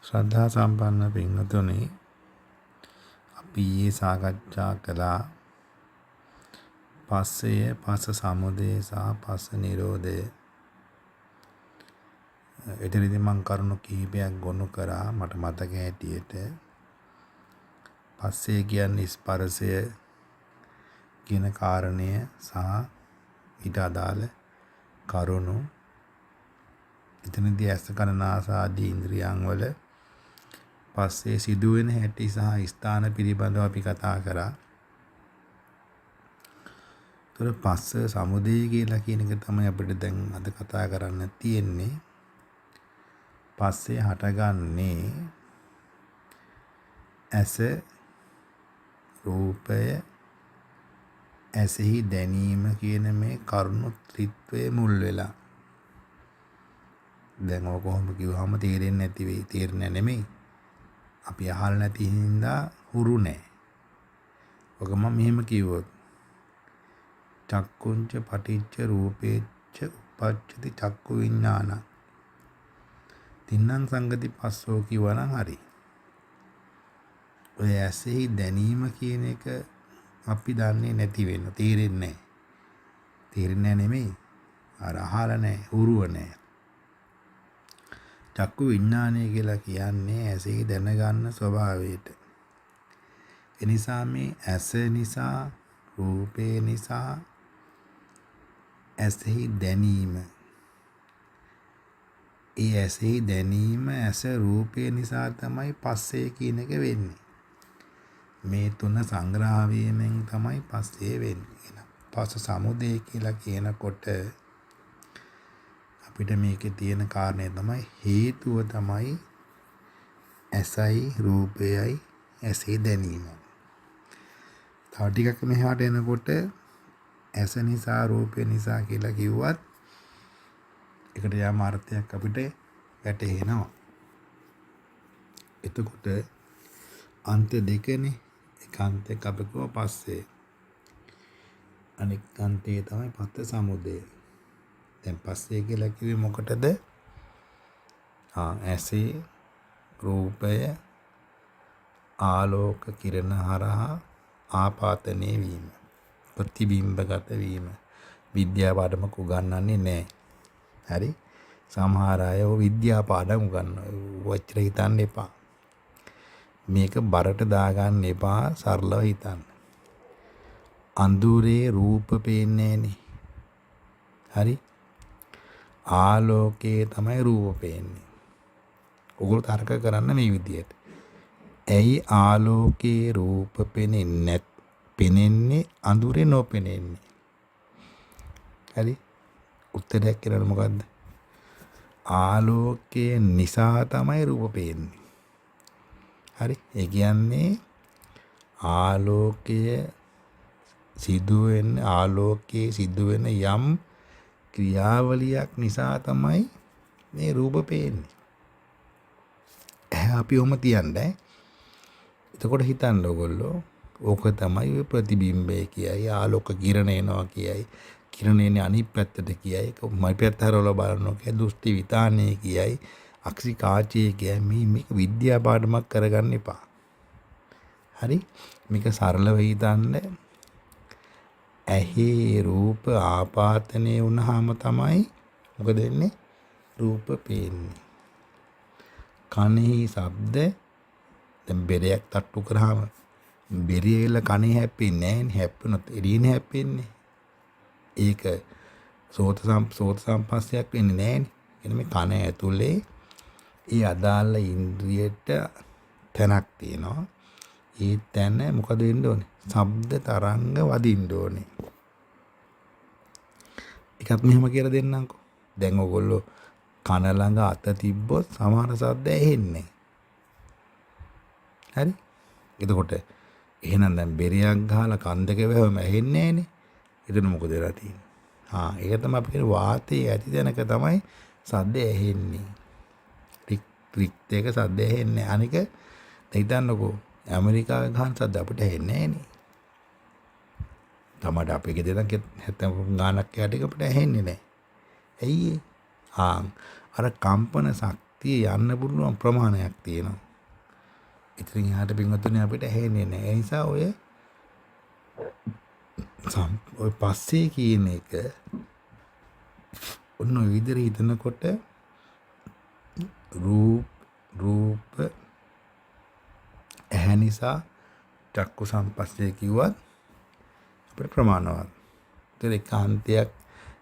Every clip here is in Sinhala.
ශ්‍රද්ධා සම්පන්න පින්වතුනි, අපි ඊයේ සාකච්ඡා කළා පස්සය, පස්ස සමුදය සහ පස්ස නිරෝධය. එතනදී මම කරුණු කිහිපයක් ගොනු කරා මට මතක හැටියට. පස්සේ කියන්නේ ස්පර්ශය කියන කාරණය සහ ඊට අදාළ කරුණු. එතනදී ඇස කන නාසය ආදී ඉන්ද්‍රියන් වල පස්සේ සිදුවෙන හැටි සහ ස්ථාන පිළිබඳව අපි කතා කරා. ඒතර පස්ස සමුදය කියලා කියන එක තමයි අපිට දැන් අද කතා කරන්න තියෙන්නේ. පස්සේ හටගන්නේ ඇස, රූපය, ඇසෙහි දැනීම කියන මේ කරුණු ත්‍රිත්වයේ මුල් වෙලා. දැන් ඔය කොහොම කිව්වම තේරෙන්නේ නැති වෙයි. තේරෙන්නේ නෙමෙයි. අපි අහලා නැති හින්දා හුරු නැහැ. ඔක මම මෙහෙම කිව්වොත් චක්කුංච පටිච්ච රූපේච්ච උපච්චති චක්කු විඥාන. තින්නම් සංගති පස්සෝ කිව්වනම් හරි. ඔය ඇසෙහි දැනීම කියන එක අපි දන්නේ නැති වෙන. තේරෙන්නේ නැහැ. තේරෙන්නේ නෙමෙයි. අර අහලා නැහැ, හුරුව නැහැ. චක්කු විඥානය කියලා කියන්නේ ඇසෙහි දැනගන්න ස්වභාවයට. එනිසා මේ ඇස නිසා, රූපේ නිසා ඇසෙහි දැනීම. ඒ ඇසෙහි දැනීම ඇස රූපේ නිසා තමයි පස්සේ කියන එක වෙන්නේ. මේ තුන සංග්‍රහ වීමෙන් තමයි පස්සේ වෙන්නේ. පස්ස සමුදය කියලා කියනකොට අපිට මේකේ තියෙන කාරණේ තමයි හේතුව තමයි ඇසයි රූපයයි ඇසේ දැනීම. තව ටිකක් මෙහාට එනකොට ඇස නිසා රූපය නිසා කියලා කිව්වත් ඒකට යම් අර්ථයක් අපිට වැටහෙනවා. එතකොට අන්ත දෙකනේ. එක අන්තයක් අපි කව පස්සේ. අනෙක් අන්තේ තමයි පස්ස සමුදය. දැන් පස්සේ කියලා කිව්වේ මොකටද? ඇසේ රූපය ආලෝක කිරණ හරහා ආපාතනය වීම, ප්‍රතිබිම්බගත වීම. විද්‍යා පාඩමක් උගන්වන්නේ නැහැ. හරි? සමහර අය ඔය විද්‍යා පාඩම් උගන්වනවා. වචර හිතන්න එපා. මේක බරට දාගන්න එපා, සරලව හිතන්න. අඳුරේ රූප පේන්නේ නැහනේ. හරි? ආලෝකයේ තමයි රූප පේන්නේ. ඔගොල්ලෝ තර්ක කරන්න මේ විදියට. ඇයි ආලෝකයේ රූප පෙනෙන්නේ අඳුරේ නොපෙනෙන්නේ? හරි? උත්තරයක් කියලා මොකද්ද? ආලෝකයේ නිසා තමයි රූප පේන්නේ. හරි? ඒ කියන්නේ ආලෝකයේ සිදුවෙන යම් ක්‍රියාවලියක් නිසා තමයි මේ රූප පේන්නේ. අපි ඔහම තියන්නේ. එතකොට හිතන්න ඔයගොල්ලෝ ඕක තමයි ඔය ප්‍රතිබිම්බය කියයි, ආලෝක කිරණ එනවා කියයි, කිරණ එන්නේ අනිත් පැත්තට කියයි, මයි පැත්ත හරවලා බලනවා කියයි, දෘෂ්ටි විතානය කියයි, අක්ෂි කාචය කියයි. මේක විද්‍යා පාඩමක් කරගන්න එපා. හරි? මේක සරලව හිතන්න. ඇහි රූප ආපාතනය වුණාම තමයි මොකද වෙන්නේ? රූප පේන්නේ. කනෙහි ශබ්ද, දැන් බෙරයක් තට්ටු කරාම බෙරියල කනේ හැප්පෙන්නේ නැහැ නේ. හැප්පුණොත් එළියනේ හැප්පෙන්නේ. ඒක සෝත සම්පස්සයක් වෙන්නේ නැහැ නේ. එන්න මේ කන ඇතුලේ ඒ අදාළ ඉන්ද්‍රියට තැනක් තියෙනවා. ඒ තැන මොකද වෙන්න ඕනේ? ශබ්ද තරංග වදින්න ඕනේ. එකක් මෙහෙම කියලා දෙන්නම්කෝ. දැන් ඔයගොල්ලෝ කන ළඟ අත තිබ්බොත් සමහර ශබ්ද ඇහෙන්නේ. හරි? එතකොට එහෙනම් දැන් බෙරයක් ගහලා කන් දෙක වැහුවම ඇහෙන්නේ නැහනේ. එතන මොකද වෙලා තියෙන්නේ? ඒක තමයි අපි කියන වාතයේ ඇති තැනක තමයි ශබ්ද ඇහෙන්නේ. රික් එක ශබ්ද ඇහෙන්නේ. අනික හිතන්නකෝ ඇමරිකාවේ ගහන ශබ්ද අපිට ඇහෙන්නේ නැහනේ. තමයි අපේ ගෙදර 70 ගානක් යට එක අපිට ඇහෙන්නේ නැහැ. ඇයි ඒ? අර කම්පන ශක්තිය යන්න පුළුවන් ප්‍රමාණයක් තියෙනවා. ඉතින් එහාට පින්වතුනි අපිට ඇහෙන්නේ නැහැ. ඒ නිසා ඔය පස්සේ කියන එක ඔන්න ඔය විදිහට හිතනකොට රූප ඇහැ නිසා චක්කු සම්පස්සේ කිව්වත් අපිට ප්‍රමාණවත්. ඒක අන්තයක්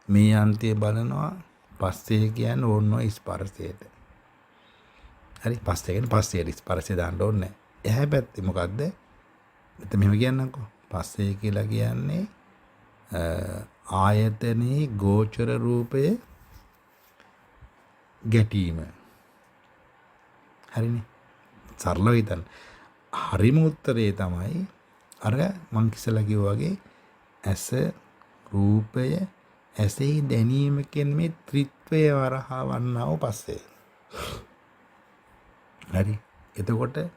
මේ අන්තය බලනවා පස්සේ කියන්නේ ඕනෝ ස්පර්ශයට. හරි පස්සේ කියන්නේ පස්සේට ස්පර්ශය දාන්න ඕනේ. එහා පැත්තේ මොකද්ද? මෙතන මෙහෙම කියන්නම්කෝ. පස්සේ කියලා කියන්නේ ආයතනයේ ගෝචර රූපය ගැටීම. හරිනේ. සරලව හිතන්න. හරිම උත්තරේ තමයි අර මං කිසලා කිව්වා වගේ ඇස රූපය ඇසෙහි දැනීම කියන මේ ත්‍රිත්වය වරහවන්නව පස්සේ. හරි. එතකොට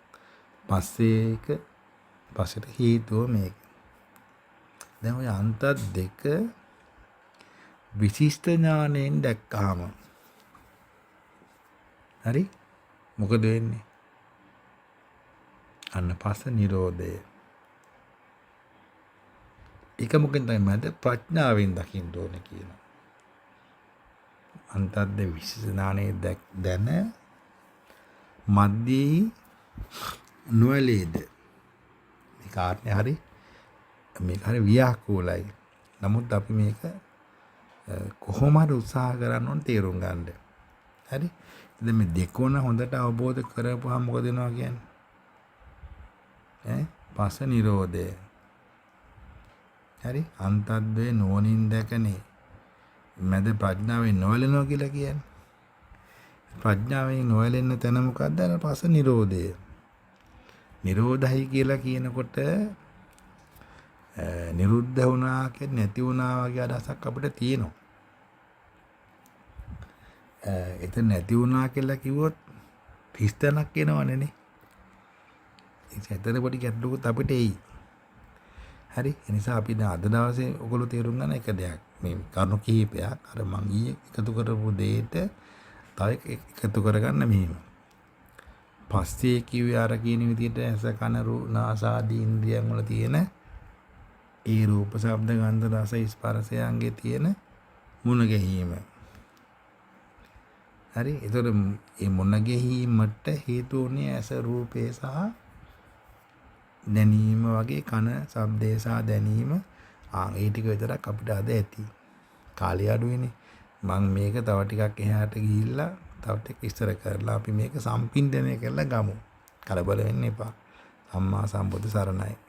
පස්සේට හේතුව මේක. දැන් ඔය අන්ත දෙක විශිෂ්ට ඥාණයෙන් දැක්කහම හරි මොකද වෙන්නේ? අන්න පස්ස නිරෝධය. ඒක මොකෙන්ද මැද ප්‍රඥාවෙන් දකින්න ඕනේ කියනවා. අන්තද්ද විශේෂණානේ දැන මධ්‍යයේ නොලේද මේ කාරණේ හරි මේක හරි ව්‍යාකූලයි. නමුත් අපි මේක කොහොම හරි උත්සාහ කරන්න ඕන තේරුම් ගන්න. හරි. ඉතින් මේ දෙකෝන හොඳට අවබෝධ කරපුවාම මොකද වෙනවා කියන්නේ? පස්ස නිරෝධය. හරි අන්තද්වේ නෝනින් දැකනේ මැද ප්‍රඥාවෙන් නොවැළෙනවා කියලා කියන්නේ. ප්‍රඥාවෙන් නොවැළෙන්න තැන මොකද්ද? අර පස්ස නිරෝධය. නිරෝධයි කියලා කියනකොට නිරුද්ධ වුණා කියන්නේ නැති වුණා වගේ අදහසක් අපිට තියෙනවා. එතන නැති වුණා කියලා කිව්වොත් හිස්තැනක් එනවනේ නේ. ඒක ඇත්තට පොඩි ගැටලුවකුත් අපිට එයි. හරි ඒ නිසා අපි දැන් අද දවසේ ඔයගොල්ලෝ තේරුම් ගන්න එක දෙයක් මේ කරුණු කිහිපයක් අර මං ඊයේ එකතු කරපු දෙයට තව එකතු කරගන්න මෙහෙම පස්සේ කිව්වේ අර කියන විදිහට ඇස කන නාස ආදී ඉන්ද්‍රියන් වල තියෙන ඒ රූප ශබ්ද ගන්ධ රස ස්පර්ශයන්ගේ තියෙන මුණ ගැහිම හරි ඒතර මේ මුණ ගැහිමට හේතු වුණේ ඇස රූපේ සහ දැනීම වගේ කන ශබ්දේ සහ දැනීම ඒ ටික විතරක් අපිට අද ඇති කාලය අඩුවේනේ මම මේක තව ටිකක් එහාට ගිහිල්ලා තව ටික ඉස්සර කරලා අපි මේක සම්පින්දනය කරලා ගමු කලබල වෙන්න එපා සම්මා සම්බුදු සරණයි